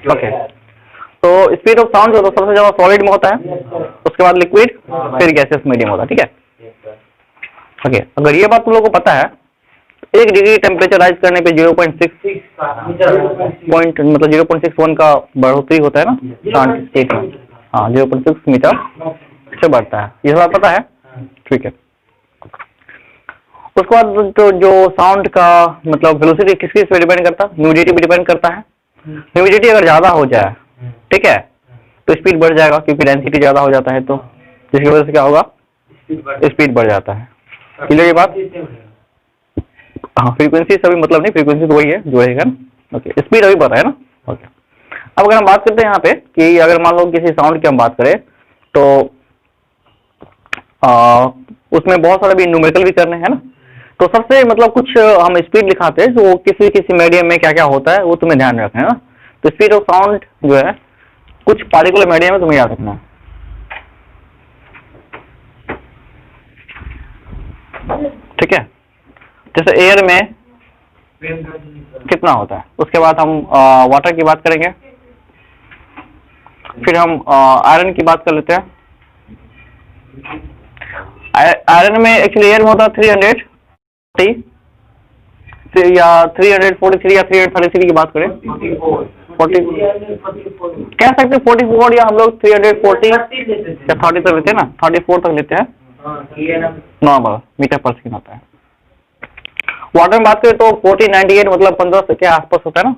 Okay, तो speed of sound जो होता है सबसे ज्यादा सॉलिड में होता है, उसके बाद लिक्विड, फिर गैसेस मीडियम होता है, ठीक है। ओके, अगर ये बात तुम लोगों को पता है, 1 डिग्री टेम्परेचर राइज करने पे 0.6 पॉइंट मतलब 0.61 का बढ़ोतरी होता है ना साउंड स्पीड में। हाँ, 0.6 मीटर से बढ़ता है, ये बात पता है, ठीक है। उसके बाद तो जो साउंड का मतलब वेलोसिटी किस किस पे डिपेंड करता है, ह्यूमिडिटी पे डिपेंड करता है। ह्यूमिडिटी अगर ज्यादा हो जाए, ठीक है, तो स्पीड बढ़ जाएगा, क्योंकि डेंसिटी ज्यादा हो जाता है, तो जिसकी वजह से क्या होगा, स्पीड बढ़ जाता है। क्लियर ये बात? हाँ, फ्रीक्वेंसी सभी मतलब नहीं, फ्रीक्वेंसी तो वही है जो है। ओके, स्पीड अभी बढ़ रहा है ना। ओके, अब अगर हम बात करते हैं यहाँ पे कि अगर मान लो किसी साउंड की हम बात करें तो उसमें बहुत सारे भी न्यूमेरिकल भी करने हैं ना, तो सबसे मतलब कुछ हम स्पीड लिखाते हैं जो किसी किसी मीडियम में क्या क्या होता है वो तुम्हें ध्यान रखना है ना। तो स्पीड ऑफ साउंड जो है कुछ पार्टिकुलर मीडियम में तुम्हें याद रखना है, ठीक है। जैसे एयर में कितना होता है, उसके बाद हम वाटर की बात करेंगे, फिर हम आयरन की बात कर लेते हैं। आयरन में एक्चुअली एयर में होता है 340 या 343 या 333 की बात करें, 40 कह सकते हैं 44 या हम लोग 340 या 30 तक लेते हैं ना, 34 तक लेते हैं, नॉर्मल मीटर पर सेकेंड होता है। वाटर में बात करें तो 4098 मतलब 15 के आसपास होता है ना,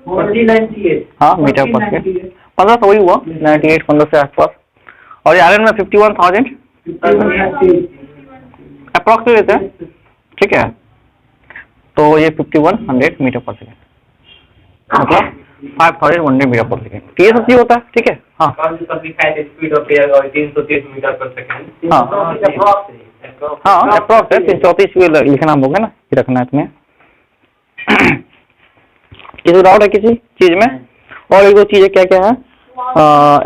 4098 हाँ मीटर पर सेकेंड, 15 तो वही हुआ 98 15 से आसपास। और आयरन में 51,000 अप्रॉक्स लेते हैं, ठीक है। तो ये 5100 मीटर पर सेकेंड मतलब 5100 मीटर पर सेकेंड, ये सब चीज होता है, ठीक है। हाँ स्पीड ऑफ एयर और 330 मीटर पर सेकंड। हाँ अप्रॉक्स है, 334 लिखना होगा ना, ये रखना है तुम्हें। किसी डाउट है किसी चीज में? और एक दो चीजें क्या क्या है,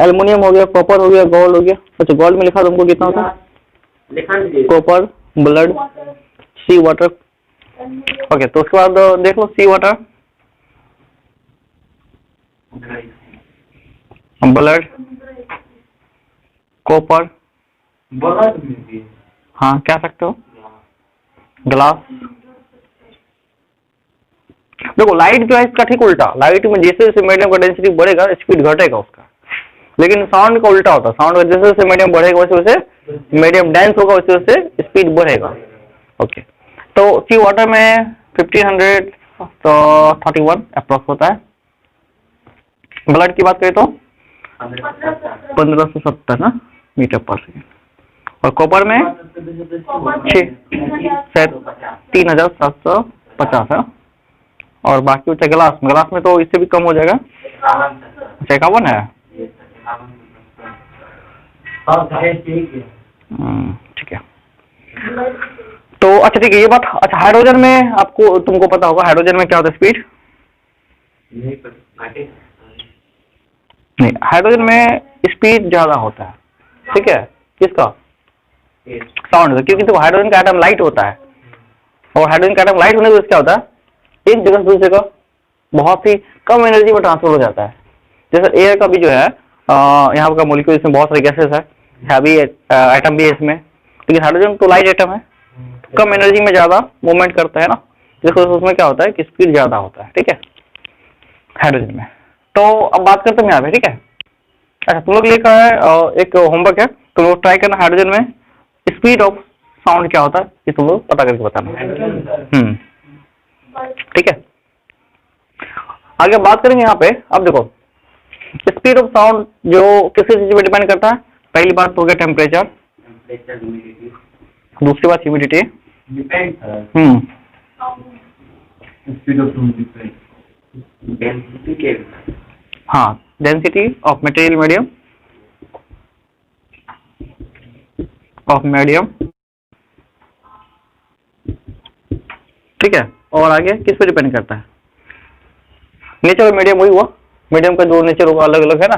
एल्युमिनियम हो गया, कॉपर हो गया, गोल्ड हो गया। अच्छा, गोल्ड में लिखा तुमको कितना होता है, कॉपर, ब्लड, सी वाटर। ओके, तो उसके बाद देख लो सी वाटर, ब्लड, कॉपर, हाँ क्या सकते हो, ग्लास। देखो लाइट जो है इसका ठीक उल्टा, लाइट में जैसे जैसे मीडियम का डेंसिटी बढ़ेगा स्पीड घटेगा उसका, लेकिन साउंड का उल्टा होता है, साउंड का जैसे जैसे मीडियम बढ़ेगा वैसे वैसे मीडियम डेंस होगा वैसे वैसे स्पीड बढ़ेगा। ओके, तो सी वाटर में 1531 अप्रॉक्स होता है। ब्लड की बात करें तो 1570 ना मीटर पर सेकेंड। और कॉपर में 3750 है। और बाकी होता है ग्लास में तो इससे भी कम हो जाएगा, 51 है, ठीक है। तो अच्छा ठीक है, ये बात। अच्छा, हाइड्रोजन में आपको तुमको पता होगा हाइड्रोजन में क्या होता है स्पीड? नहीं, हाइड्रोजन में स्पीड ज्यादा होता है, ठीक है। किसका? साउंड का, क्योंकि तो हाइड्रोजन का एटम लाइट होता है, और हाइड्रोजन का एटम लाइट होने से क्या होता है, एक जगह से दूसरी जगह बहुत ही कम एनर्जी में ट्रांसफर हो जाता है। जैसे एयर का भी जो है यहाँ का मॉलिक्यूल, इसमें बहुत सारे गैसेस है, हैवी एटम भी है इसमें, लेकिन हाइड्रोजन तो लाइट एटम है, कम एनर्जी में ज्यादा मूवमेंट करता है ना, जिसको उसमें क्या होता है कि स्पीड ज्यादा होता है, ठीक है, हाइड्रोजन में। तो अब बात करते हैं यहाँ पे, ठीक है। अच्छा, तुम लोग लिखा है एक होमवर्क है, तुम लोग ट्राई करना हाइड्रोजन में स्पीड ऑफ साउंड क्या होता है, ये तुम लोग पता करके बताना। ठीक है, आगे बात करेंगे यहाँ पे। अब देखो स्पीड ऑफ साउंड जो किसी चीज पे डिपेंड करता है, पहली बात तो हो गया टेम्परेचर, दूसरी बात ह्यूमिडिटी, हाँ डेंसिटी ऑफ मटेरियल मीडियम, ठीक है। और आगे किस पे डिपेंड करता है, नेचर ऑफ मीडियम, वही हुआ मीडियम का जो नेचर होगा अलग अलग है ना,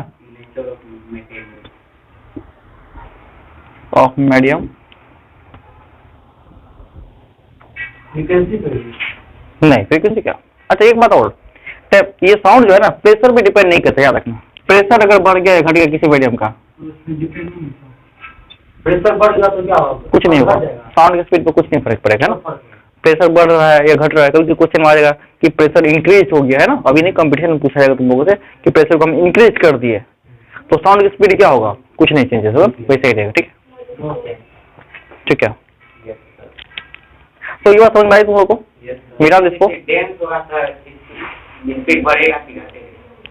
ऑफ मीडियम, फ्रीक्वेंसी नहीं फ्रीक्वेंसी क्या। अच्छा एक बात और, ये साउंड जो है ना प्रेशर पे डिपेंड नहीं करता, याद रखना। प्रेशर अगर बढ़ गया घट गया किसी मीडियम का, प्रेशर बढ़ गया तो क्या होगा? कुछ नहीं होगा, साउंड की स्पीड पे कुछ नहीं फर्क पड़ेगा ना। प्रेशर बढ़ रहा है या घट रहा है, कभी क्वेश्चन आ जाएगा कि प्रेशर इंक्रीज हो गया है ना, अभी नहीं कंपटीशन में पूछा जाएगा तुम लोगों से कि प्रेशर को हम इंक्रीज कर दिए, तो साउंड की स्पीड क्या होगा, कुछ नहीं चेंजेस होगा, वैसे ही रहेगा। ठीक है, ठीक है। तो ये बात समझ में आई तुम लोगों को? मिला इसको, स्पीड बढ़ेगा,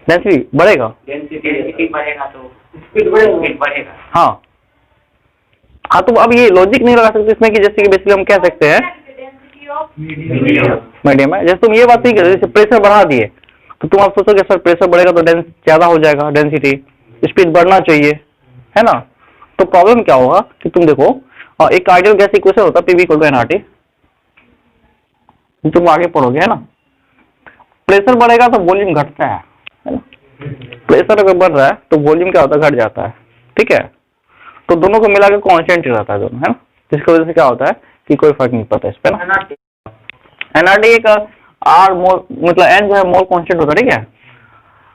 डेंसिटी बढ़ेगा, डेंसिटी बढ़ेगा तो स्पीड बढ़ेगा। हाँ हाँ, तो अब ये लॉजिक नहीं लगा सकते इसमें कि जैसे कि बेसिकली हम कह सकते हैं मीडियम है। जैसे तुम ये बात नहीं कर, जैसे प्रेशर बढ़ा दिए तो तुम आप सोचोगे सर प्रेशर बढ़ेगा तो डेंस ज्यादा हो जाएगा, डेंसिटी स्पीड बढ़ना चाहिए, है ना। तो प्रॉब्लम क्या होगा कि तुम देखो एक आइडियल गैस इक्वेशन होता है पीवी इक्वल टू एनआरटी, तुम आगे पढ़ोगे है ना। प्रेशर बढ़ेगा तो वॉल्यूम घटता है ना। प्रेशर अगर बढ़ रहा है तो वॉल्यूम क्या होता है, घट जाता है। ठीक है, तो दोनों को मिला के कांस्टेंट रहता है दोनों, है ना। जिसकी वजह से क्या होता है कि कोई फर्क नहीं पड़ता इस पे ना। एनआरटी एक आर मोल मतलब एन जो है मोल कांस्टेंट होता है। ठीक है,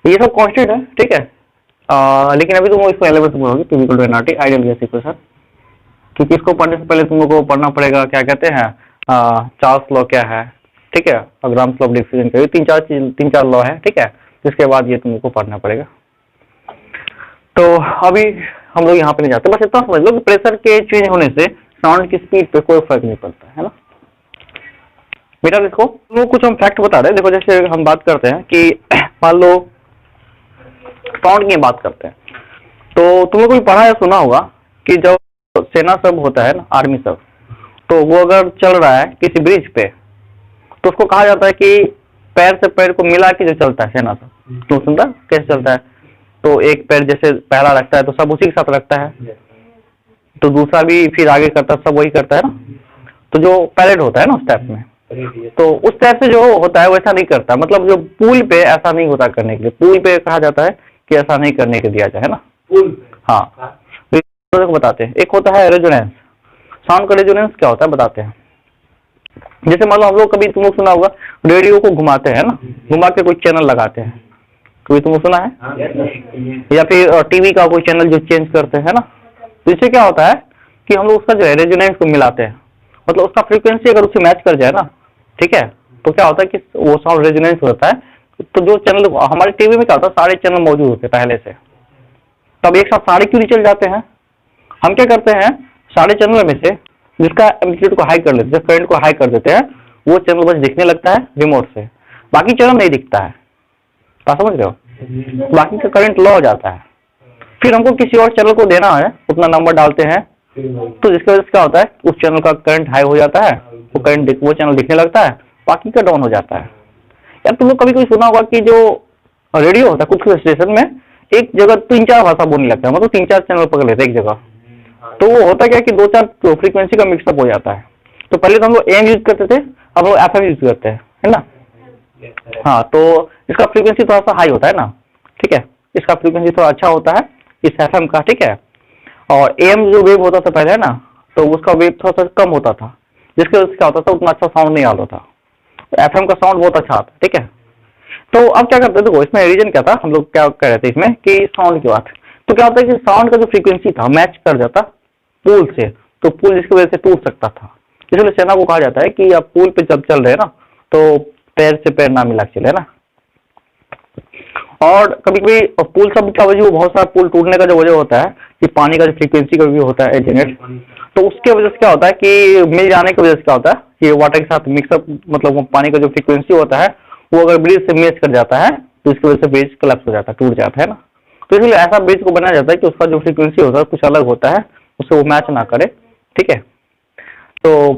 ये सब कांस्टेंट है। ठीक है, लेकिन अभी तुम इसको एलेवेंथ में पढ़ोगे P equal to NRT ideal gas equation, क्योंकि इसको पढ़ने से पहले तुम लोग को पढ़ना पड़ेगा क्या कहते हैं चार्ल्स लॉ क्या है। ठीक है, ग्राम्स लॉ ऑफ डिफ्यूजन का तीन चार लॉ है। ठीक है, जिसके बाद ये तुम लोग को पढ़ना पड़ेगा। तो अभी हम लोग यहाँ पे नहीं जाते, बस इतना समझ लो कि प्रेशर के चेंज होने से साउंड की स्पीड पे कोई फर्क नहीं पड़ता है ना। बेटा इसको तो कुछ हम फैक्ट बता रहे हैं। देखो जैसे हम बात करते हैं कि मान लो साउंड की बात करते हैं, तो तुम लोग को भी पढ़ा या सुना होगा कि जब सेना सब होता है ना, आर्मी सब, तो वो अगर चल रहा है किसी ब्रिज पे तो उसको कहा जाता है कि पैर से पैर को मिला के जो चलता है सेना सब, तो सुनता कैसे चलता है, तो एक पैर जैसे पहला रखता है तो सब उसी के साथ रखता है, तो दूसरा भी फिर आगे करता है, सब वही करता है ना। तो जो पैरेड होता है ना उस टाइप में, तो उस टाइप से जो होता है वैसा नहीं करता, मतलब जो पूल पे ऐसा नहीं होता करने के लिए, पूल पे कहा जाता है कि ऐसा नहीं करने के दिया जाए, है ना। हाँ, तो बताते हैं। एक होता है रेजोनेंस, साउंड का रेजोनेंस क्या होता है बताते हैं। जैसे मान लो हम लोग कभी तुम लोग सुना होगा रेडियो को घुमाते हैं ना, घुमा के कोई चैनल लगाते हैं, कभी तुम लोग सुना है, या फिर टीवी का कोई चैनल जो चेंज करते हैं ना, तो इससे क्या होता है कि हम लोग उसका जो है रेजोनेंस को मिलाते हैं, मतलब उसका फ्रीक्वेंसी अगर उससे मैच कर जाए ना, ठीक है, तो क्या होता है कि वो साउंड रेजोनेंस होता है। तो जो चैनल हमारे टीवी में क्या होता है, सारे चैनल मौजूद होते हैं पहले से, तब एक साथ सारे क्यों नहीं चल जाते हैं। हम क्या करते हैं, सारे चैनल में से जिसका एम्पलीट्यूड को हाई कर लेते हैं, करंट को हाई कर देते हैं, वो चैनल बस दिखने लगता है रिमोट से, बाकी चैनल नहीं दिखता है। बात समझ रहे हो, बाकी का करंट लो हो जाता है। फिर हमको किसी और चैनल को देना है, उतना नंबर डालते हैं, तो जिसकी वजह से क्या होता है उस चैनल का करंट हाई हो जाता है, वो करंट वो चैनल दिखने लगता है, बाकी का डाउन हो जाता है। यार तुम लोग कभी कभी सुना होगा कि जो रेडियो होता है कुछ स्टेशन में एक जगह 3-4 भाषा बोलने लगता है, मतलब 3-4 चैनल पकड़ लेते हैं एक जगह, तो वो होता क्या कि 2-4 फ्रीक्वेंसी का मिक्सअप हो जाता है। तो पहले तो हम लोग AM यूज करते थे, अब लोग FM यूज करते हैं, है ना। हाँ, तो इसका फ्रीक्वेंसी थोड़ा सा हाई होता है ना, ठीक है, इसका फ्रीक्वेंसी थोड़ा अच्छा होता है इस FM का, ठीक है। और AM जो वेव होता था पहले, है ना, तो उसका वेव थोड़ा सा कम होता था, जिसके वजह से क्या होता था उतना अच्छा साउंड नहीं आता था। FM का साउंड बहुत अच्छा आता, ठीक है। तो अब क्या करते थे, देखो इसमें रीजन क्या था, हम लोग क्या कह रहे थे इसमें कि साउंड की बात, तो क्या होता है कि साउंड का जो फ्रीक्वेंसी था मैच कर जाता पूल से, तो पूल जिसकी वजह से टूट सकता था, इसलिए सेना को कहा जाता है कि आप पूल पे जब चल रहे हैं ना तो पैर से पैर ना मिला चले ना। और कभी कभी पुल सब का वजह, बहुत सारा पुल टूटने का जो वजह होता है कि पानी का जो फ्रीक्वेंसी का भी होता है जनरेट, तो उसके वजह से क्या होता है कि मिल जाने की वजह से क्या होता है कि वाटर के साथ मिक्सअप, मतलब वो पानी का जो फ्रीक्वेंसी होता है वो अगर ब्रिज से मैच कर जाता है तो इसकी वजह से ब्रिज कोलैप्स हो जाता है, टूट जाता है ना। तो इसलिए ऐसा ब्रिज को बनाया जाता है कि उसका जो फ्रीक्वेंसी होता है कुछ अलग होता है, उससे वो मैच ना करे, ठीक है। तो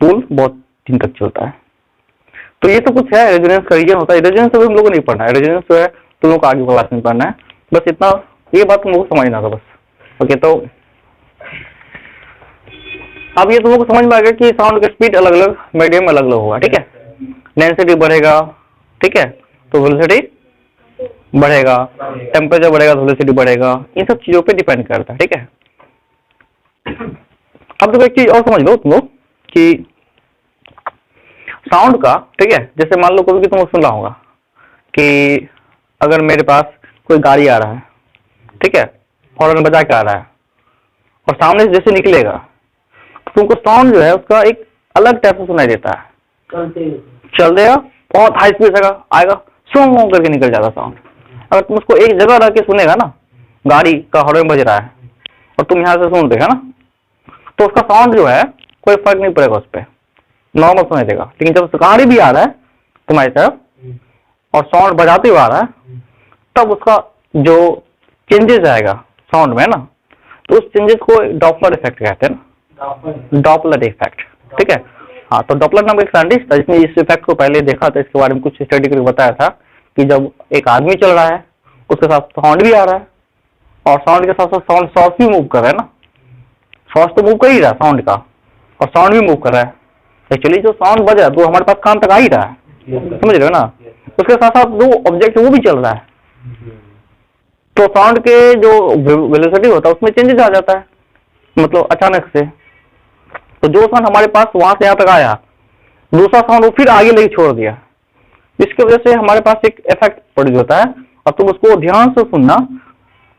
पुल बहुत दिन तक चलता है। तो ये तो कुछ है रेजोनेंस का रीजन होता है। रेजोनेंस तो हम लोगों को नहीं पढ़ना है, रेजोनेंस जो है तुम लोग को आगे क्लास में पढ़ना है, बस इतना, ये बात तुम लोग को समझना था बस। ओके, तो अब ये तुम लोग को समझ में आ गया कि साउंड का स्पीड अलग अलग मीडियम अलग अलग होगा, ठीक है। डेंसिटी बढ़ेगा, ठीक है, तो वेलोसिटी बढ़ेगा, टेम्परेचर बढ़ेगा तो वेलोसिटी बढ़ेगा, इन सब चीजों पे डिपेंड करता है, ठीक है। अब तो एक चीज और समझ लो तुम लोग कि साउंड का, ठीक है, जैसे मान लो कभी तुम लोग सुन रहा होगा कि अगर मेरे पास कोई गाड़ी आ रहा है, ठीक है, हॉर्न बजा के आ रहा है और सामने से जैसे निकलेगा तो तुमको साउंड जो है उसका एक अलग टाइप से सुनाई देता है। चल देगा, बहुत हाई स्पीड से आएगा, सो करके निकल जाएगा साउंड। अगर तुम उसको एक जगह रह के सुनेगा ना, गाड़ी का हॉर्न बज रहा है और तुम यहाँ से सुन देगा ना, तो उसका साउंड जो है कोई फर्क नहीं पड़ेगा उस पर, नॉर्मल सुनाई देगा। लेकिन जब गाड़ी भी आ रहा है तुम्हारी तरफ और साउंड बजाते हुए आ रहा है, तब उसका जो चेंजेस आएगा साउंड में ना, तो उस चेंजेस को डॉपलर इफेक्ट कहते हैं ना, डॉपलर इफेक्ट, ठीक है। हाँ, तो डॉपलर नाम का एक साइंटिस्ट था जिसने इस इफेक्ट को पहले देखा था, इसके बारे में कुछ स्टडी करके बताया था कि जब एक आदमी चल रहा है उसके साथ साउंड भी आ रहा है और साउंड के साथ साथ साउंड सॉर्स भी मूव कर रहा है ना, सॉर्स तो मूव कर ही रहा है साउंड का और साउंड भी मूव कर रहा है। एक्चुअली जो साउंड बज रहा है तो हमारे पास कान तक आ ही रहा है, समझ रहे हो ना, उसके साथ साथ जो ऑब्जेक्ट है वो भी चल रहा है, तो साउंड के जो वेलोसिटी होता है उसमें चेंजेस आ जाता है, मतलब अचानक से। तो जो साउंड हमारे पास वहां से यहाँ तक आया, दूसरा साउंड वो फिर आगे लेके छोड़ दिया, जिसकी वजह से हमारे पास एक इफेक्ट प्रोड्यूस होता है। और तुम उसको ध्यान से सुनना,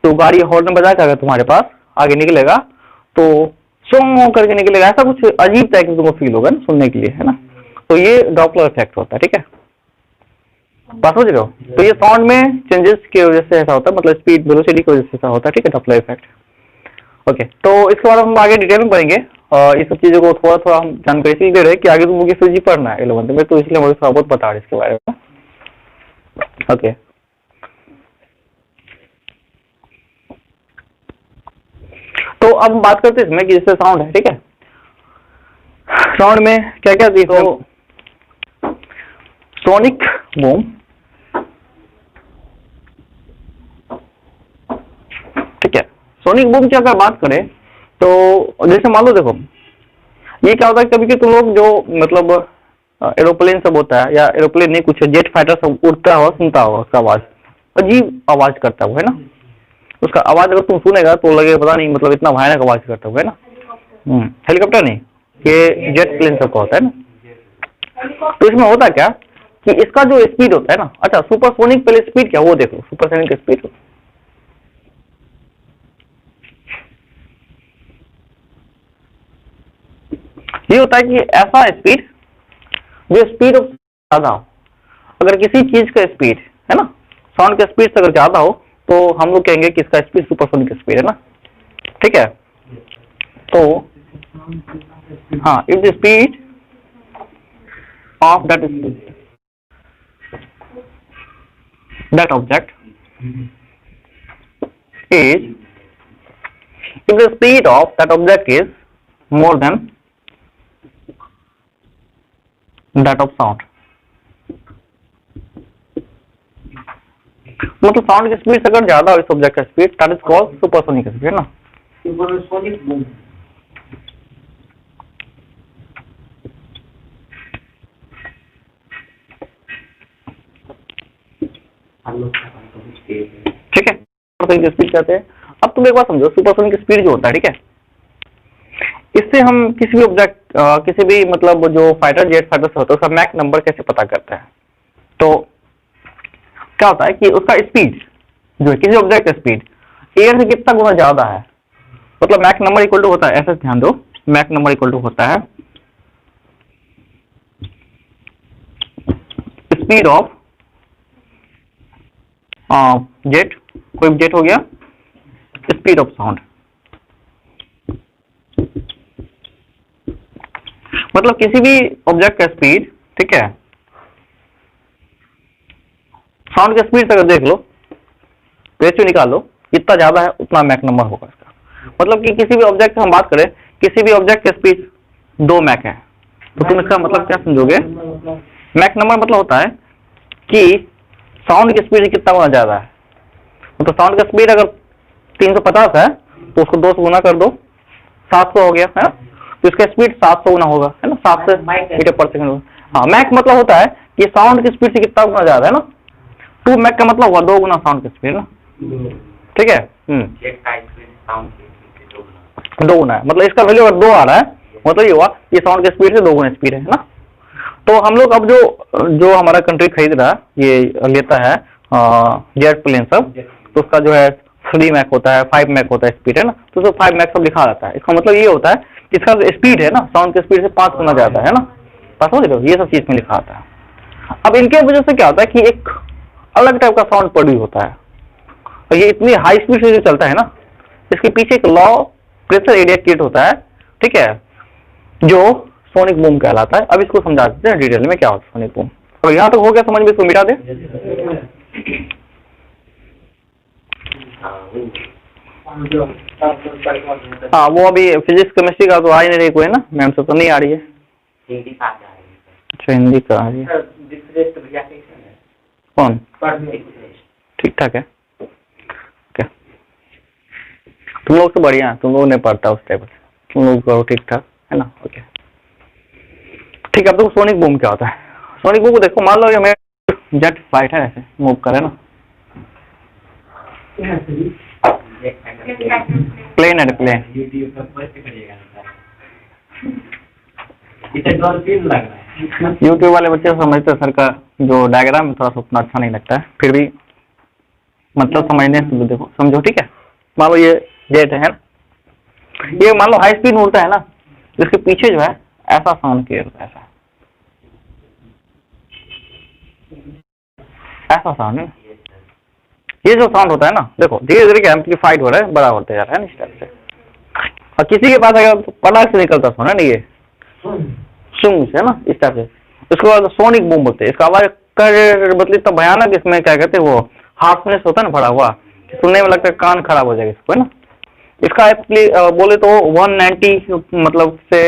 तो गाड़ी हॉर्न बजा के अगर तुम्हारे पास आगे निकलेगा तो सो करके निकलेगा, ऐसा कुछ अजीब टाइप तुमको फील होगा ना सुनने के लिए, है ना। तो ये डॉपलर इफेक्ट होता है, ठीक है, बात समझ रहे हो। तो ये साउंड में चेंजेस की वजह से ऐसा होता है, मतलब स्पीड वेलोसिटी की वजह से ऐसा होता है, ठीक है, डॉपलर इफेक्ट। ओके, तो इसके बाद हम आगे डिटेल में पढ़ेंगे और इस सब चीजों को थोड़ा थोड़ा हम जानकारी इसलिए दे रहे हैं कि आगे तुमको फिजिक्स पढ़ना है 11th में, तो इसलिए मुझे थोड़ा बहुत बता रहे इसके बारे में। ओके, तो अब हम बात करते हैं इसमें कि जैसे साउंड है, ठीक है, साउंड में क्या क्या देखो, सोनिक बूम, ठीक है। सोनिक बूम की अगर बात करें तो जैसे मान लो देखो, ये क्या होता है कभी कि तुम लोग जो मतलब एरोप्लेन सब होता है, या एरोप्लेन नहीं, कुछ जेट फाइटर सब उड़ता हुआ सुनता होगा, उसका आवाज अजीब आवाज करता है वो, है ना। उसका आवाज अगर तुम सुनेगा तो लगेगा पता नहीं, मतलब इतना भयानक आवाज करता है ना। हेलीकॉप्टर नहीं, ये जेट प्लेन सबका होता है ना। तो इसमें होता क्या कि इसका जो स्पीड होता है ना, अच्छा सुपरसोनिक पहले स्पीड क्या वो देख लो, सुपरसोनिक का स्पीड ये होता है कि ऐसा स्पीड जो स्पीड ऑफ ज्यादा हो। अगर किसी चीज का स्पीड है ना, साउंड का स्पीड से अगर ज्यादा हो तो हम लोग कहेंगे कि इसका स्पीड सुपरसोनिक स्पीड है ना, ठीक है। तो हाँ, if the speed of that object is, if the speed of that object is more than that of sound, मतलब साउंड की स्पीड अगर ज्यादा हो इस ऑब्जेक्ट का speed, that is called supersonic speed, है ना। सुपरसोनिक बूम, ठीक है, सुपरसोनिक स्पीड कहते हैं। अब तुम एक बात समझो, सुपरसोनिक स्पीड जो होता है, ठीक है, इससे हम किसी भी ऑब्जेक्ट, किसी भी मतलब जो फाइटर जेट फाइटर से होता है उसका मैक नंबर कैसे पता करते हैं। तो क्या होता है कि उसका स्पीड जो है किसी ऑब्जेक्ट का स्पीड एयर से कितना गुना ज्यादा है, मतलब मैक नंबर इक्वल टू होता है, ऐसे ध्यान दो, मैक नंबर इक्वल टू होता है स्पीड ऑफ जेट, कोई जेट हो गया, स्पीड ऑफ साउंड, मतलब किसी भी ऑब्जेक्ट का स्पीड, ठीक है, साउंड का स्पीड अगर देख लो, रेशियो निकाल लो, जितना ज्यादा है उतना मैक नंबर होगा इसका। मतलब कि किसी भी ऑब्जेक्ट की हम बात करें, किसी भी ऑब्जेक्ट का स्पीड 2 मैक है, तो तुम इसका मतलब क्या समझोगे, मैक नंबर मतलब होता है कि साउंड की स्पीड कितना गुना ज्यादा है। तो साउंड का स्पीड अगर 350 है तो उसको 2 से गुना कर दो, 700 हो गया, है ना। तो इसका स्पीड 700 गुना होगा, है ना, 700 मीटर पर सेकंड होगा। हाँ, मैक मतलब होता है कि साउंड की स्पीड से कितना गुना ज्यादा है ना। 2 मैक का मतलब हुआ 2 गुना साउंड की स्पीड ना, ठीक है। 2 गुना है, मतलब इसका वैल्यू अगर 2 आ रहा है मतलब ये हुआ कि साउंड की स्पीड से 2 गुना स्पीड है ना। तो हम लोग अब जो हमारा कंट्री खरीद रहा है ये लेता है जेट प्लेन सब, तो उसका जो है 3 मैक होता है, 5 मैक होता है स्पीड, है ना, तो उसको 5 मैक सब लिखा रहता है। इसका मतलब ये होता है कि इसका जो स्पीड है ना साउंड की स्पीड से 5 गुना ज्यादा है ना, पास हो गया, ये सब चीज में लिखा आता है। अब इनके वजह से क्या होता है कि एक अलग टाइप का साउंड प्रोड्यूस होता है, और ये इतनी हाई स्पीड से जो चलता है ना, इसके पीछे एक लॉ प्रेशर एरिया क्रिएट होता है, ठीक है, जो सोनिक बूम कहलाता है। अब इसको समझा देते हैं डिटेल में क्या होता है सोनिक बूम। और यहाँ तक हो गया समझ में, इसको मिटा दे। हाँ वो अभी फिजिक्स केमिस्ट्री का तो आ ही नहीं रही कोई ना, मैम से तो नहीं आ रही है। अच्छा हिंदी का आ रही है, कौन? ठीक ठाक है, ओके। तुम लोग तो बढ़िया है, तुम लोग नहीं पढ़ता उस टाइप से, तुम लोग करो ठीक ठाक, है ना, ओके ठीक है। अब तो सोनिक बूम क्या होता है? सोनिक बूम को देखो, मान लो ये मेरे जेट फ्लाइट है, ऐसे मूव करे ना, प्लेन है, प्लेन। यूट्यूब वाले बच्चे समझते हैं, सर का जो डायग्राम थोड़ा सा उतना अच्छा नहीं लगता है, फिर भी मतलब समझने तो देखो, समझो, ठीक है। मान लो ये जेट है, ये मान लो हाई स्पीड में उड़ता है ना, इसके पीछे जो है ऐसा साउंड क्रिएट होता है, ऐसा साउंड है। ये जो साउंड होता है ना, देखो धीरे धीरे क्या एम्पलीफाइड हो रहा है, बड़ा होता जा रहा है ना इस टाइप से। और किसी के पास अगर पटाख से निकलता सुना ना, ये सुंग से ना इस टाइप से, इसको सोनिक बूम बोलते हैं। इसका आवाज मतलब इतना भयानक, इसमें क्या कहते हैं वो हार्शनेस होता है ना भरा हुआ, सुनने में लगता है कान खराब हो जाएगा इसको, है ना। इसका बोले तो 190 मतलब से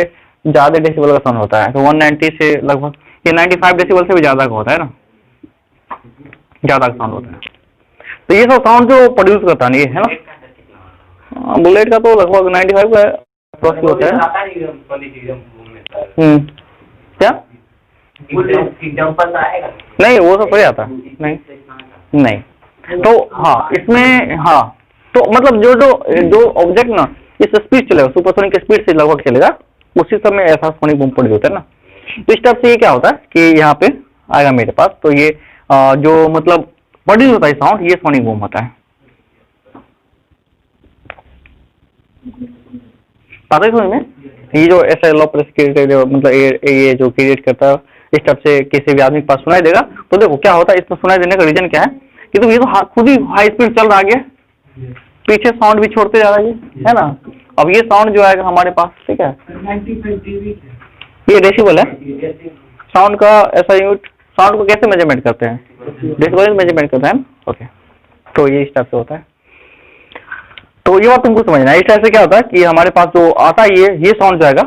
ज्यादा डेसिबल का साउंड होता है, तो 190 से लगभग ये 95 डेसिबल से भी ज्यादा का होता है ना, ज्यादा साउंड होता है। तो ये सब साउंड जो प्रोड्यूस करता है ये, है ना, बुलेट का तो लगभग 95 का अप्रोक्स होता है। क्या नहीं, वो सब थोड़ी आता, नहीं नहीं। तो हाँ इसमें, हाँ तो मतलब जो ऑब्जेक्ट ना इस स्पीड चलेगा, सुपरसोनिक स्पीड से लगभग चलेगा, उसी समय ऐसा सोनिक बूम प्रोड्यूस होता है ना। तो इस टाइप से ये क्या होता है कि यहाँ पे आएगा मेरे पास, तो ये जो मतलब प्रोड्यूस होता है साउंड, ये सोनिक बूम होता है। पता है समझ में? ये जो ऐसा लॉ प्रेशर मतलब ये जो क्रिएट करता है इस टाइप से किसी भी आदमी के पास सुनाई देगा, तो देखो क्या होता है, इसमें सुनाई देने का रीजन क्या है कि तो ये तो खुद ही हाई स्पीड चल रहा है, पीछे साउंड भी छोड़ते जा रहा है ना। अब ये साउंड जो आएगा हमारे पास, ठीक है, ये डेसिबल है साउंड का। ऐसा यूनिट साउंड को कैसे मेजरमेंट करते हैं? डेसिबल मेजरमेंट करते हैं, ओके। तो ये इस टाइप से होता है, तो ये बात तुमको समझना है। इस टाइप से क्या होता है कि हमारे पास जो आता है ये साउंड जाएगा,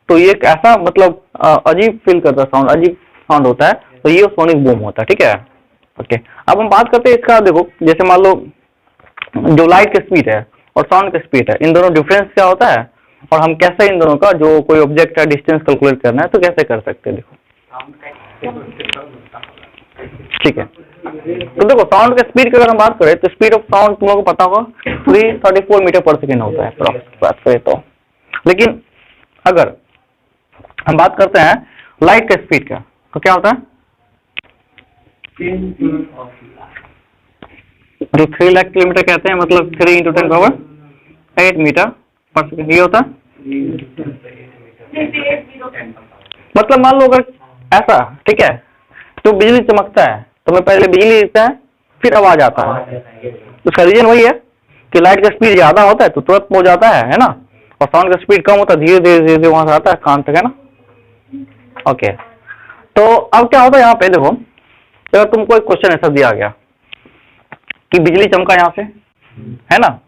तो ये एक ऐसा मतलब अजीब फील करता है साउंड, अजीब साउंड होता है, तो ये सोनिक बूम होता है, ठीक है, ओके। अब हम बात करते हैं इसका, देखो जैसे मान लो जो लाइट की स्पीड है और साउंड की स्पीड है, इन दोनों डिफरेंस क्या होता है, और हम कैसे इन दोनों का जो कोई ऑब्जेक्ट का डिस्टेंस कैलकुलेट करना है तो कैसे कर सकते हैं, देखो ठीक है। तो देखो साउंड के स्पीड की अगर हम बात करें तो स्पीड ऑफ साउंड तुम लोगों को पता होगा 334 मीटर पर सेकेंड होता है बात करें तो। लेकिन अगर हम बात करते हैं लाइट के स्पीड का, तो क्या होता है, जो 3 लाख किलोमीटर कहते हैं, मतलब 3 × 10⁸ मीटर पर सेकेंड, ये होता है। मतलब मान लो अगर ऐसा, ठीक है, तो बिजली चमकता है तो मैं पहले बिजली दिखता है फिर आवाज आता है, तो उसका रीजन वही है कि लाइट का स्पीड ज्यादा होता है तो तुरंत पहुंच जाता है ना, और साउंड का स्पीड कम होता है, धीरे धीरे धीरे वहां से आता है कान तक, है ना, ओके। तो अब क्या होता है यहाँ पे देखो, अगर तुमको एक क्वेश्चन ऐसा दिया गया कि बिजली चमका यहाँ से, है ना,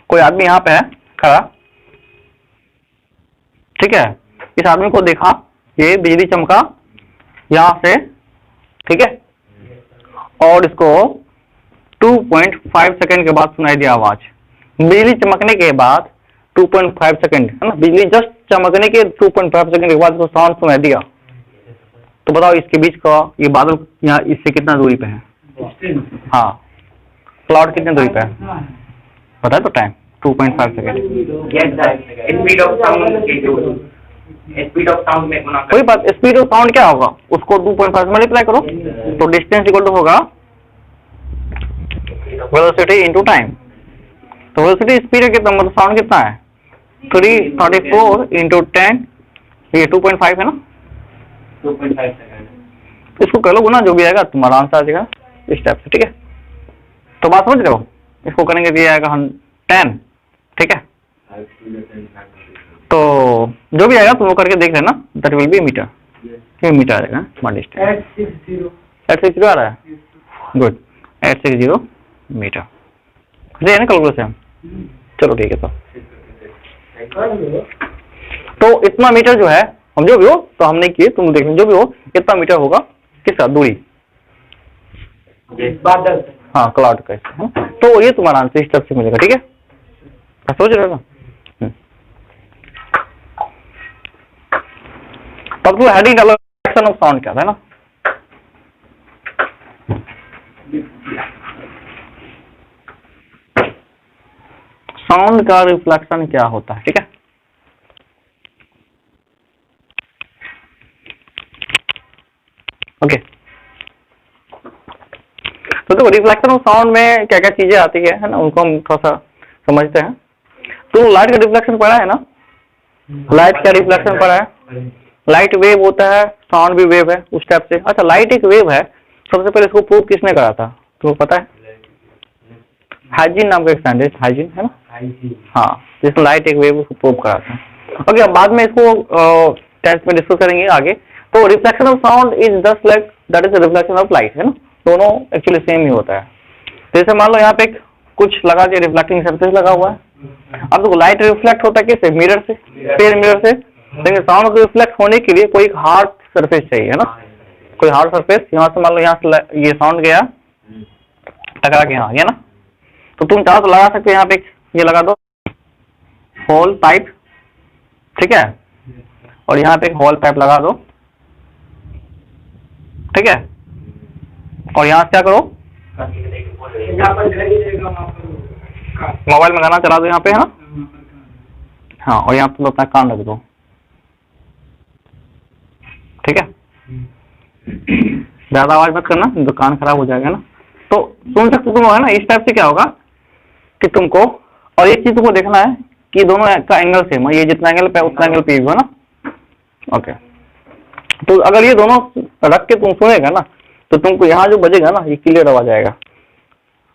कोई आदमी यहाँ पे है खड़ा, ठीक है, इस आदमी को देखा ये बिजली चमका यहाँ से, ठीक है, और इसको 2.5 सेकंड के बाद सुनाई दिया आवाज। बिजली चमकने के बाद 2.5 सेकंड, है ना, बिजली जस्ट चमकने के 2.5 सेकंड के बाद इसको साउंड सुनाई दिया, तो बताओ इसके बीच का ये बादल यहाँ इससे कितना दूरी पे है? हाँ, क्लाउड कितने दूरी पे है बता तो time? 2.5 second. Speed of sound में गुना कोई बात, स्पीड ऑफ साउंड क्या होगा, उसको 2.5 से मल्टीप्लाई करो तो डिस्टेंस इक्वल टू होगा वेलोसिटी इनटू टाइम। तो वेलोसिटी स्पीड कितना, मतलब साउंड कितना है 334 इंटू 10, ये 2.5 है ना, 2.5 सेकंड। इसको कर लो गुना, जो भी आएगा तुम्हारा आंसर आ जाएगा इस टाइप से, ठीक है। तो बात समझ रहे हो, इसको करेंगे तो ये आएगा 10, ठीक है। तो जो भी आएगा तुम वो करके देख लेना, दैट विल बी मीटर, ये मीटर आ जाएगा तुम्हारा डिस्टेंस। 860 आ रहा है, गुड, 860 मीटर, सही है ना कैलकुलेशन। चलो ठीक है। तो इतना मीटर जो है, हम जो भी हो तो हम नहीं किए, तुम देख लो, जो भी हो इतना मीटर होगा किसका, दूरी, बादल, हाँ क्लाउड का, है। तो ये तुम्हारा आंसर इस तरफ से मिलेगा, ठीक है, सोच रहे हो। तब तो हेडिंग डालो रिफ्लेक्शन ऑफ साउंड क्या था ना, साउंड का रिफ्लेक्शन क्या होता है, ठीक है। ओके, तो देखो रिफ्लेक्शन ऑफ साउंड में क्या क्या चीजें आती है ना, उनको हम थोड़ा सा समझते हैं। तो लाइट का रिफ्लेक्शन पढ़ा है ना, लाइट का रिफ्लेक्शन पढ़ा है, लाइट वेव होता है, साउंड भी वेव है उस टाइप से। अच्छा, लाइट एक वेव है, सबसे पहले इसको प्रूव किसने करा था तुम्हें पता है, हाइजीन नाम का एक साइंटिस्ट, हाइजीन है ना, हाँ, जिसने लाइट एक वेव उसको प्रूव करा था। ओके, अब बाद में इसको टेस्ट में डिस्कस करेंगे आगे। तो reflection of sound is just like that is reflection of light, है ना, दोनों एक्चुअली सेम ही होता है। जैसे मान लो यहाँ पे कुछ लगा के रिफ्लेक्टिंग सरफेस लगा हुआ है, अब देखो लाइट रिफ्लेक्ट होता है किससे, मिरर से, फिर मिरर से, लेकिन साउंड को रिफ्लेक्ट होने के लिए कोई हार्ड सरफेस चाहिए, है ना, कोई हार्ड सरफेस। यहाँ से मान लो यहाँ से ये साउंड गया टकरा के यहाँ गया ना, तो तुम चाहो तो लगा सकते हो यहाँ पे ये लगा दो होल पाइप, ठीक है, और यहाँ पे एक होल पाइप लगा दो, ठीक है, और यहाँ से क्या करो, मोबाइल में गाना चला दो यहाँ पे, है ना, हाँ, और यहाँ पे अपना कान रख दो, ठीक है, ज्यादा आवाज मत करना, तो कान खराब हो जाएगा ना। तो सुन सकते तुम, है ना, इस टाइप से क्या होगा कि तुमको, और एक चीज तुमको देखना है कि दोनों का एंगल सेम है, ये जितना एंगल पे उतना एंगल पे है ना। ओके, तो अगर ये दोनों रख के तुम सुनेगा ना, तो तुमको यहाँ जो बजेगा ना ये क्लियर आवाज आएगा।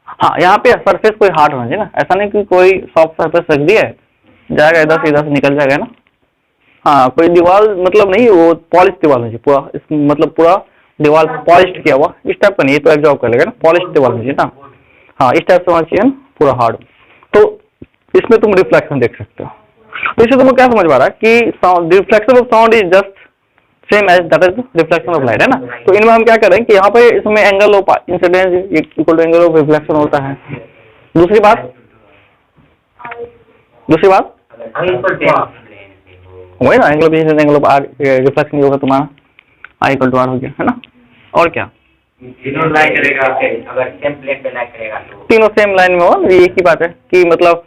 हाँ, यहाँ पे सरफेस कोई हार्ड होना चाहिए ना, ऐसा नहीं कि कोई सॉफ्ट सरफेस रख दिया है जाएगा इधर से निकल जाएगा ना। हाँ, कोई दीवार मतलब नहीं, वो पॉलिश दीवार होनी चाहिए पूरा, मतलब पूरा दीवार पॉलिश किया हुआ, इस टाइप का नहीं, तो एग्जॉब कर लेगा ना, पॉलिश दीवार होनी चाहिए ना। हाँ, इस टाइप से होना चाहिए ना, पूरा हार्ड। तो इसमें तुम रिफ्लेक्शन देख सकते हो। तो इससे तुमको क्या समझ पा रहा है कि reflection of sound is just same as that is reflection of light, है ना। तो इनमें हम क्या करें कि यहाँ पे इसमें angle of incidence equal to angle of reflection होता है। दूसरी बात वही ना, angle of incidence angle of reflection ही होगा तुम्हारा, आई इक्वल टू आर हो गया, है ना। और क्या, तीनों लाइन करेगा, अगर सेम प्लेन पे लाइन करेगा तो तीनों सेम लाइन में हो, ये एक ही बात है कि मतलब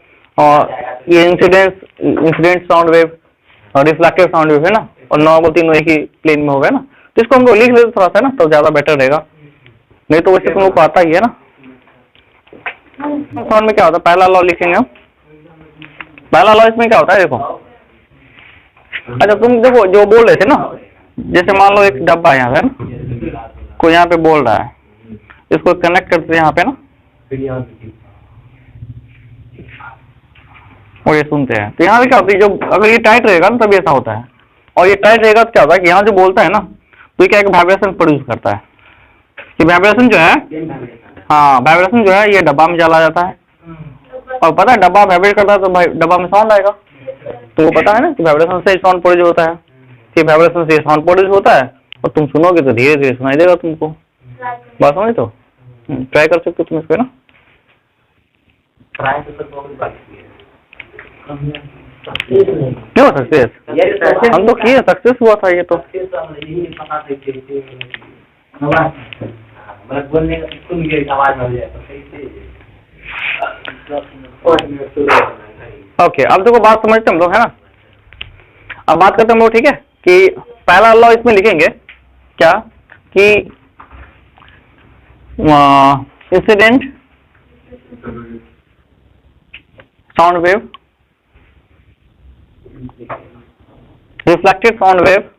ये इंसिडेंट साउंड वेव और रिफ्लेक्टिव साउंड वेव है ना, और नॉर्मल तीनों एक ही प्लेन में होगा ना। तो इसको हमको लिख लेते थोड़ा सा ना, तो ज्यादा बेटर रहेगा, नहीं तो वैसे तुमको आता ही है ना। साउंड में क्या होता है, पहला लॉ लिखेंगे हम। पहला लॉ इसमें क्या होता है, देखो, अच्छा तुम देखो जो बोल रहे थे ना, जैसे मान लो एक डब्बा यहाँ है ना, कोई यहाँ पे बोल रहा है, इसको कनेक्ट करते हैं यहाँ पे ना, और ये सुनते हैं। तो यहाँ पे क्या होता है, जो अगर ये टाइट रहेगा ना तभी ऐसा होता है, और ये टाइट रहेगा तो क्या होता है कि यहाँ जो बोलता है ना, तो ये क्या एक वाइब्रेशन प्रोड्यूस करता है। ये वाइब्रेशन जो है, हाँ वाइब्रेशन जो है ये डब्बा में चला जाता है, और पता है डब्बा वाइब्रेट करता है तो भाई डब्बा में साउंड आएगा। तो वो पता है ना कि वाइब्रेशन से साउंड प्रोड्यूस होता है, कि वाइब्रेशन से साउंड प्रोड्यूस होता है, और तुम सुनोगे तो धीरे धीरे सुनाई देगा तुमको। बात समझ, तो ट्राई कर सकते हो तुम इसको ना। क्यों सक्सेस, हम तो किए, सक्सेस हुआ था ये तो। ओके, अब देखो बात समझते हम लोग, है ना। अब बात करते हैं हम लोग, ठीक है, कि पहला लॉ इसमें लिखेंगे क्या कि incident sound wave, reflected sound wave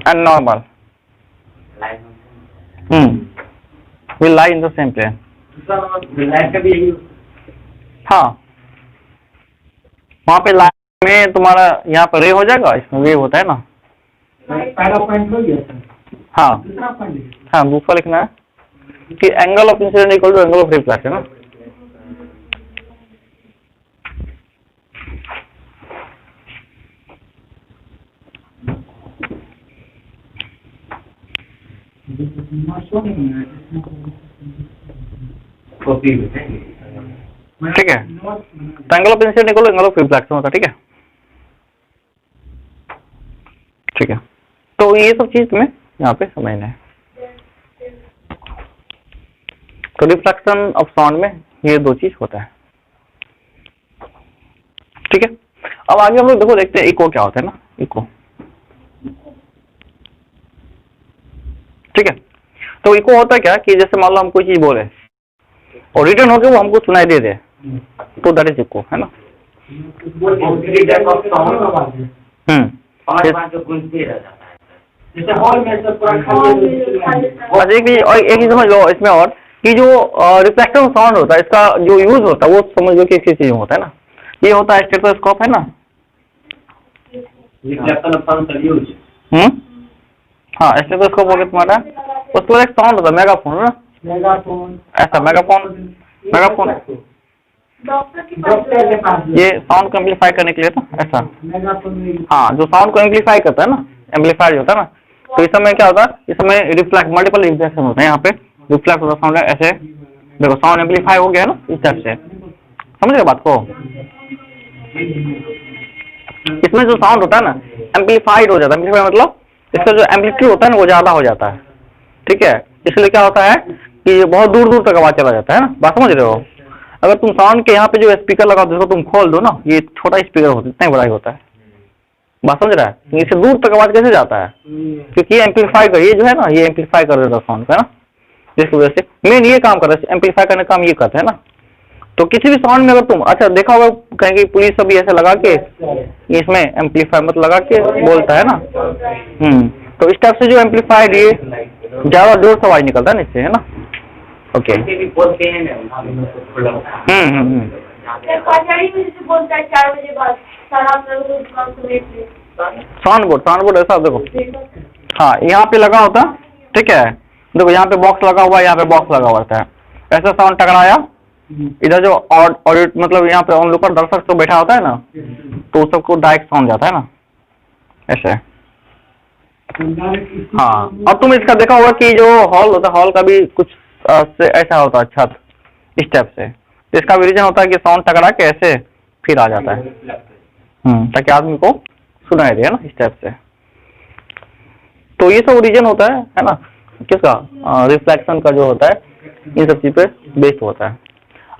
and normal will lie in the same plane. हाँ, वहाँ पे लाइन में तुम्हारा यहाँ पर रे हो जाएगा, इसमें वेव होता है ना। हाँ हाँ, दूसरा लिखना है कि angle of incidence equal to angle of reflection है ना। ठीक है, तो angle of incidence equal to angle of reflection होता है, ठीक है। ठीक है, तो ये सब चीज तुम्हें यहाँ पे समझना है। तो रिफ्लेक्शन ऑफ साउंड में ये दो चीज होता है, ठीक है। अब आगे हम लोग देखो देखते हैं इको क्या होता है ना, इको। ठीक है, तो इको होता है क्या कि जैसे मान लो हम कोई चीज बोले और रिटर्न होके वो हमको सुनाई दे दे, तो दैट इज इको, है ना। एक चीज समझ लो इसमें और कि जो रिफ्लेक्टिव साउंड होता है इसका जो यूज होता है वो समझ लो कि किस चीज में होता है ना। ये होता है स्टेथोस्कोप, है ना। हाँ, स्टेथोस्कोप हो गया तुम्हारा, उसके बाद एक साउंड होता है मेगाफोन, है ना। ऐसा मेगाफोन ये साउंड को एम्पलीफाई करने के लिए था, ऐसा। हाँ, जो साउंड को एम्पलीफाई करता है ना, एम्पलीफायर जो होता है ना, तो इस समय क्या होता है, इस समय रिफ्लेक्ट मल्टीपल रिफ्लेक्शन होते हैं, यहाँ पे रिफ्लेक्ट होता साउंड ऐसे। देखो साउंड एम्पलीफाई हो गया है ना इस टाइप से, समझ गए बात को। इसमें जो साउंड होता है ना एम्पलीफाइड हो जाता है, एम्पलीफाई मतलब इसका जो एम्पलीट्यूड होता है ना वो ज्यादा हो जाता है, ठीक है। इसलिए क्या होता है कि बहुत दूर दूर तक आवाज चला जाता है ना, बात समझ रहे हो। अगर तुम साउंड के यहाँ पे जो स्पीकर लगाओ जिसको तुम खोल दो ना, ये छोटा स्पीकर होता है, इतना ही बड़ा ही होता है, बात समझ रहा है। इससे दूर तक आवाज कैसे जाता है, क्योंकि ये एम्पलीफाई कर, ये जो है ना ये एम्पलीफाई कर देता है साउंड का, है ना। जिसकी वजह से मेन ये काम कर रहा है, एम्पलीफाई करने का काम ये करते हैं ना। तो किसी भी साउंड में अगर तुम अच्छा देखा होगा कहेंगे पुलिस सभी ऐसे लगा के इसमें एम्पलीफाई मत लगा के बोलता है ना। तो इस टाइप से जो एम्पलीफाइड ये ज्यादा जोर से आवाज निकलता है ना इससे, है ना। ओके। साउंड बोर्ड ऐसा देखो, हाँ यहाँ पे लगा होता है, ठीक है। देखो यहाँ पे बॉक्स लगा हुआ है, यहाँ पे बॉक्स लगा हुआ है, ऐसा साउंड टकराया, इधर जो ऑडिट मतलब यहाँ पे उन लोग पर दर्शक तो बैठा होता है ना, तो सबको डायरेक्ट साउंड जाता है ना, ऐसे। हाँ, अब तुम इसका देखा होगा कि जो हॉल होता है, हॉल का भी कुछ ऐसा होता है छत, इस टाइप से। इसका भी रीजन होता है कि साउंड टकरा के ऐसे फिर आ जाता है, ताकि आदमी को सुनाई दे, है ना, इस टाइप से। तो ये सब रीजन होता है ना, किसका रिफ्लेक्शन का जो होता है, इन सब चीज पे बेस्ड होता है।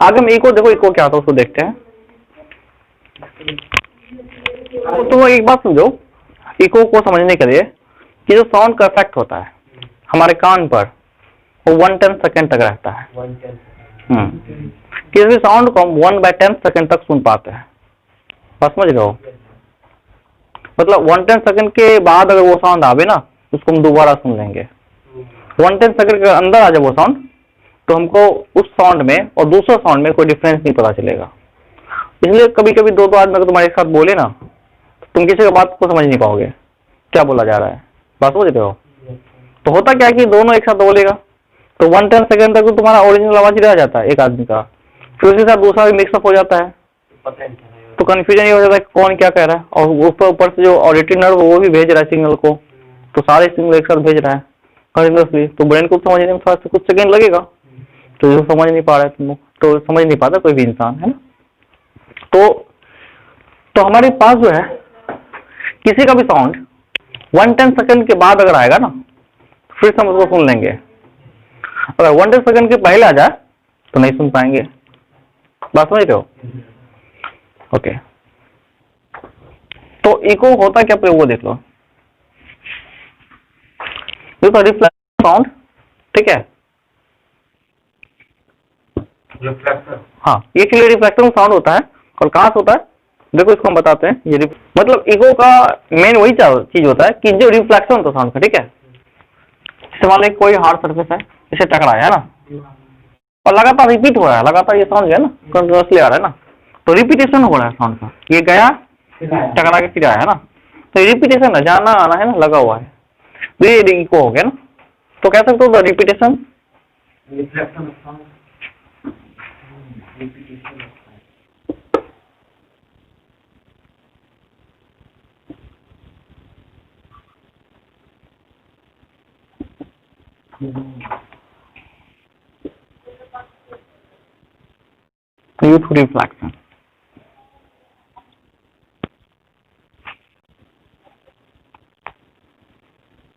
आगे में इको देखो, इको क्या होता है उसको देखते हैं। तो एक बात समझो इको को समझने के लिए कि जो साउंड का इफेक्ट होता है हमारे कान पर वो 1/10 सेकेंड तक रहता है। किसी भी साउंड को हम 1/10 सेकेंड तक सुन पाते हैं, बस समझ रहे हो। मतलब 1/10 सेकेंड के बाद अगर वो साउंड आवे ना उसको हम दोबारा सुन लेंगे। 1/10 सेकेंड के अंदर आ जाए वो साउंड तो हमको उस साउंड में और दूसरे साउंड में कोई डिफरेंस नहीं पता चलेगा। इसलिए कभी कभी दो आदमी अगर तुम्हारे साथ बोले ना तो तुम किसी की बात को समझ नहीं पाओगे क्या बोला जा रहा है, बात समझ रहे हो। तो होता क्या है कि दोनों एक साथ बोलेगा तो 1/10 सेकेंड तक तो तुम्हारा ओरिजिनल आवाज ही रह जाता है एक आदमी का, फिर उसके साथ दूसरा भी मिक्सअप हो जाता है, तो कंफ्यूजन ये हो जाता है कौन क्या कह रहा है। और ऊपर से जो ऑडिटरी नर्व वो भी भेज रहा है सिग्नल को, तो सारे सिग्नल एक साथ भेज रहा है कंटिन्यूअसली, तो ब्रेन को समझने में थोड़ा सा कुछ सेकेंड लगेगा। तो जो समझ नहीं पा रहा है तुम तो समझ नहीं पाता कोई भी इंसान, है ना। तो हमारे पास जो है किसी का भी साउंड 1/10 सेकेंड के बाद अगर आएगा ना फिर हम उसको सुन लेंगे। अगर 1/10 सेकेंड के पहले आ जाए तो नहीं सुन पाएंगे। बात समझ रहे हो? ओके, तो इको होता क्या पे वो देख लो। देखो रिफ्लेक्शन साउंड, ठीक है, रिफ्लेक्शन, हाँ ये के लिए रिफ्लेक्शन साउंड होता है। और कहाँ से होता है देखो, इसको हम बताते हैं। ये मतलब इको का मेन वही चीज होता है कि जो रिफ्लेक्शन होता है साउंड का, ठीक है। जैसे मान लो कोई हार्ड सरफेस है, इसे टकराया है ना, और लगातार रिपीट हो रहा है, लगातार ये साउंड जो है ना कंटिन्यूअसली आ रहा है ना, तो रिपीटेशन हो रहा है साउंड का। ये गया टकरा के फिर आया है ना, तो रिपीटेशन है, जाना आना है ना, लगा हुआ है, तो ये इको हो गया ना। तो कह सकते हो repetition, reflection of sound, repetition of youth reflection।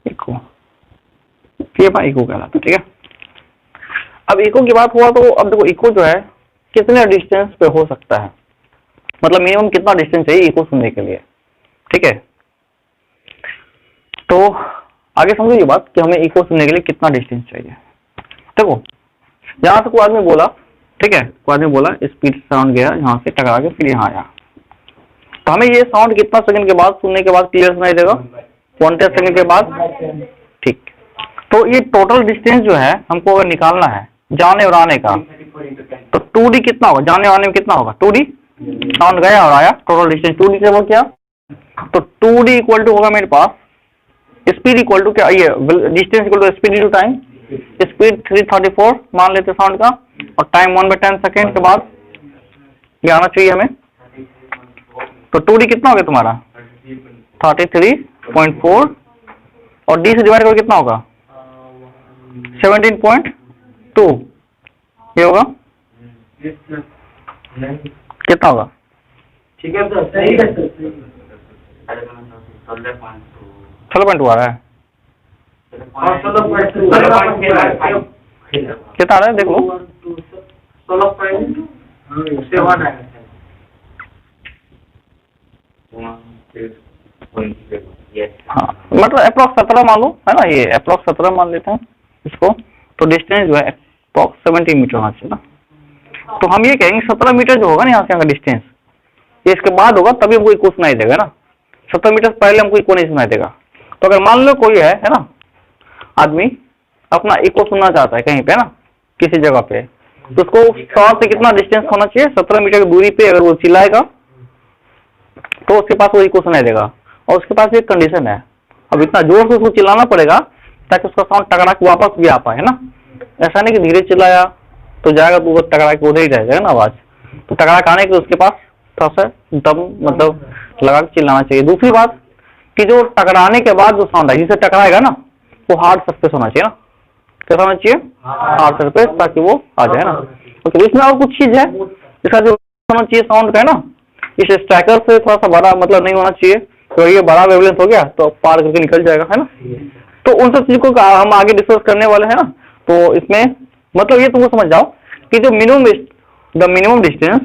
Echo, ये बात इको कहलाता है, ठीक है। अब इको की बात हुआ तो अब देखो इको जो है कितने डिस्टेंस पे हो सकता है, मतलब मिनिमम कितना डिस्टेंस चाहिए इको सुनने के लिए, ठीक है। तो आगे समझो ये बात कि हमें इको सुनने के लिए कितना डिस्टेंस चाहिए। देखो यहाँ से कोई आदमी बोला, ठीक है, कोई आदमी बोला, स्पीड साउंड गया यहाँ से टकरा के फिर यहाँ आया, तो हमें ये साउंड कितना सेकंड के बाद सुनने के बाद क्लियर सुनाई देगा? 1 सेकंड के बाद, ठीक। तो ये टोटल डिस्टेंस जो है हमको अगर निकालना है जाने और आने का, तो 2D कितना होगा, जाने और आने में कितना होगा? 2D, साउंड गया और आया, टोटल डिस्टेंस 2D से वो क्या, तो 2D इक्वल टू होगा मेरे पास स्पीड इक्वल टू क्या, ये distance equal to speed to time. Speed 334 मान लेते साउंड का, और टाइम 1/10 सेकेंड के बाद ये आना चाहिए हमें। तो 2D कितना हो गया तुम्हारा? 33.4, और D से डिवाइड करके कितना होगा? 17.2, ये होगा कितना होगा? ठीक है सर, सही है सर, 16.2 आ रहा है, कितना आ रहा है देख लो। 16.7 है। हाँ मतलब अप्रोक्स 17 मान लो, है ना, ये अप्रोक्स 17 मान लेते हैं इसको। तो डिस्टेंस जो है अप्रोक्स 70 मीटर होना चाहिए ना। तो हम ये कहेंगे 17 मीटर जो होगा ना यहाँ से यहाँ का डिस्टेंस, ये इसके बाद होगा तभी हमको इको सुनाई देगा ना। 17 मीटर पहले हमको इको नहीं सुनाई देगा। तो अगर मान लो कोई है ना आदमी अपना इको सुनना चाहता है कहीं पे ना, किसी जगह पे, तो उसको शॉर्ट से कितना डिस्टेंस होना चाहिए? 17 मीटर की दूरी पे अगर वो चिल्लाएगा तो उसके पास वो इको सुनाई देगा। और उसके पास एक कंडीशन है, अब इतना जोर से उसको चिल्लाना पड़ेगा ताकि उसका साउंड टकरा के वापस भी आ पाए, है ना। ऐसा नहीं कि धीरे चिल्लाया तो जाएगा तो वो टकरा के उधर ही रह जाएगा ना आवाज। तो टकरा के आने के उसके पास थोड़ा सा दम मतलब लगा के चिल्लाना चाहिए। दूसरी बात कि जो टकराने के बाद जो साउंड है जिसे टकराएगा ना, वो हार्ड सरफेस होना चाहिए ना। कैसा होना चाहिए? हार्ड सरफेस, ताकि वो आ जाए ना। तो इसमें और कुछ चीज है इसका जो होना चाहिए साउंड का, है ना, इस स्ट्राइकर से थोड़ा सा बड़ा मतलब नहीं होना चाहिए, तो ये बड़ा वेवलेंथ हो गया तो पार करके निकल जाएगा, है ना। तो उन सब चीजों को हम आगे डिस्कस करने वाले हैं ना। तो इसमें मतलब ये तुमको समझ जाओ कि जो minimum distance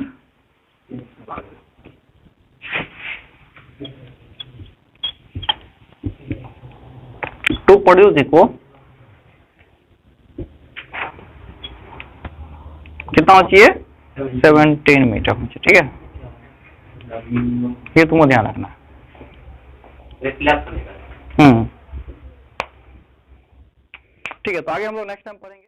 to produce echo कितना होना चाहिए? 17 मीटर होना चाहिए, ठीक है। ये तुमको ध्यान रखना है। ठीक है, तो आगे हम लोग नेक्स्ट टाइम पढ़ेंगे।